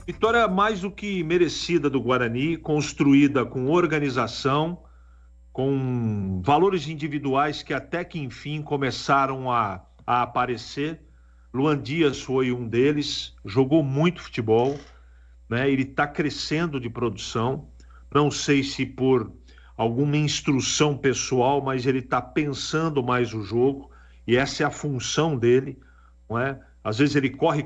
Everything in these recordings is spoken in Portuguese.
Vitória mais do que merecida do Guarani, construída com organização, com valores individuais que até que enfim começaram a aparecer. Luan Dias foi um deles, jogou muito futebol, né? Ele está crescendo de produção, não sei se por alguma instrução pessoal, mas ele está pensando mais o jogo, e essa é a função dele, não é? Às vezes ele corre,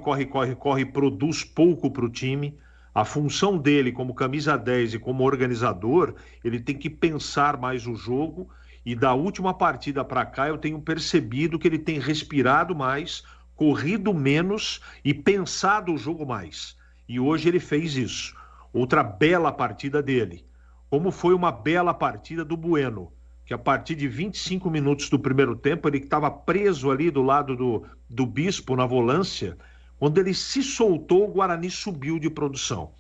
produz pouco para o time. A função dele como camisa 10 e como organizador, ele tem que pensar mais o jogo, e da última partida para cá eu tenho percebido que ele tem respirado mais, corrido menos e pensado o jogo mais. E hoje ele fez isso. Outra bela partida dele. Como foi uma bela partida do Bueno, que a partir de 25 minutos do primeiro tempo, ele estava preso ali do lado do Bispo, na volância. Quando ele se soltou, o Guarani subiu de produção.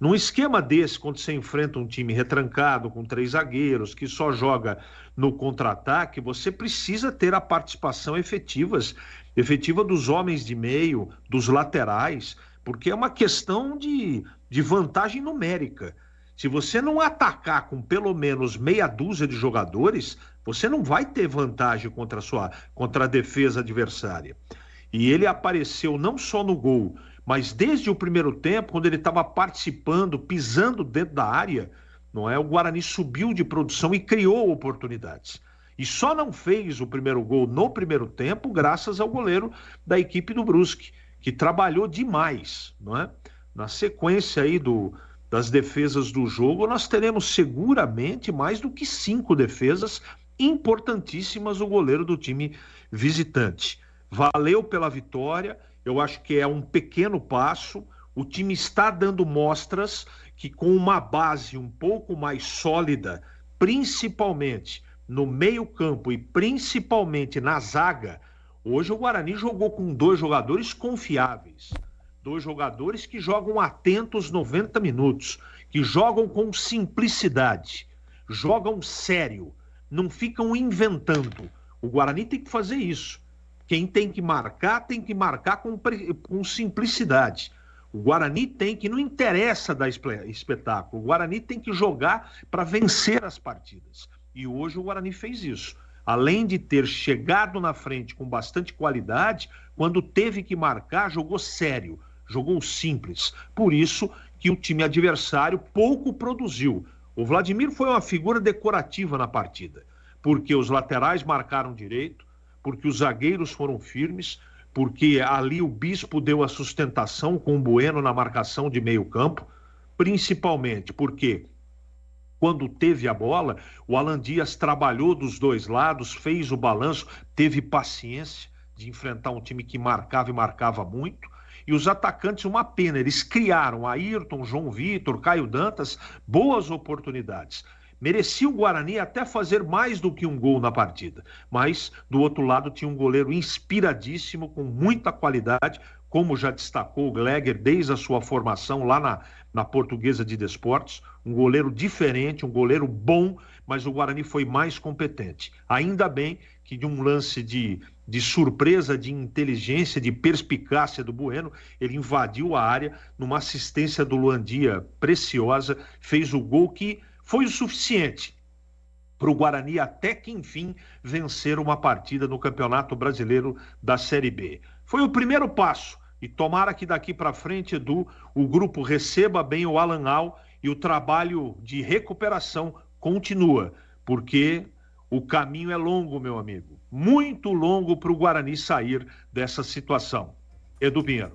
Num esquema desse, quando você enfrenta um time retrancado, com 3 zagueiros, que só joga no contra-ataque, você precisa ter a participação efetiva dos homens de meio, dos laterais, porque é uma questão de vantagem numérica. Se você não atacar com pelo menos meia dúzia de jogadores, você não vai ter vantagem contra a defesa adversária. E ele apareceu não só no gol, mas desde o primeiro tempo, quando ele estava participando, pisando dentro da área, não é? O Guarani subiu de produção e criou oportunidades. E só não fez o primeiro gol no primeiro tempo graças ao goleiro da equipe do Brusque, que trabalhou demais, não é? Na sequência aí das defesas do jogo, nós teremos seguramente mais do que 5 defesas importantíssimas do goleiro do time visitante. Valeu pela vitória, eu acho que é um pequeno passo, o time está dando mostras que com uma base um pouco mais sólida, principalmente no meio-campo e principalmente na zaga, hoje o Guarani jogou com 2 jogadores confiáveis. 2 jogadores que jogam atentos 90 minutos, que jogam com simplicidade, jogam sério, não ficam inventando. O Guarani tem que fazer isso. Quem tem que marcar com simplicidade. O Guarani tem que, não interessa dar espetáculo, o Guarani tem que jogar para vencer as partidas. E hoje o Guarani fez isso. Além de ter chegado na frente com bastante qualidade, quando teve que marcar, jogou sério. Jogou simples. Por isso que o time adversário pouco produziu. O Vladimir foi uma figura decorativa na partida, porque os laterais marcaram direito, porque os zagueiros foram firmes, porque ali o Bispo deu a sustentação com o Bueno na marcação de meio campo, principalmente porque quando teve a bola, o Alan Dias trabalhou dos 2 lados, fez o balanço, teve paciência de enfrentar um time que marcava e marcava muito. E os atacantes, uma pena, eles criaram, Ayrton, João Vitor, Caio Dantas, boas oportunidades. Merecia o Guarani até fazer mais do que um gol na partida, mas do outro lado tinha um goleiro inspiradíssimo, com muita qualidade, como já destacou o Gleger desde a sua formação lá na Portuguesa de Desportos, um goleiro diferente, um goleiro bom, mas o Guarani foi mais competente. Ainda bem que de um lance de surpresa, de inteligência, de perspicácia do Bueno, ele invadiu a área, numa assistência do Luan Dias preciosa, fez o gol que foi o suficiente para o Guarani até que enfim vencer uma partida no Campeonato Brasileiro da Série B. Foi o primeiro passo, e tomara que daqui para frente, Edu, o grupo receba bem o Alan Al e o trabalho de recuperação continua, porque o caminho é longo, meu amigo, muito longo para o Guarani sair dessa situação. Edu Pinheiro.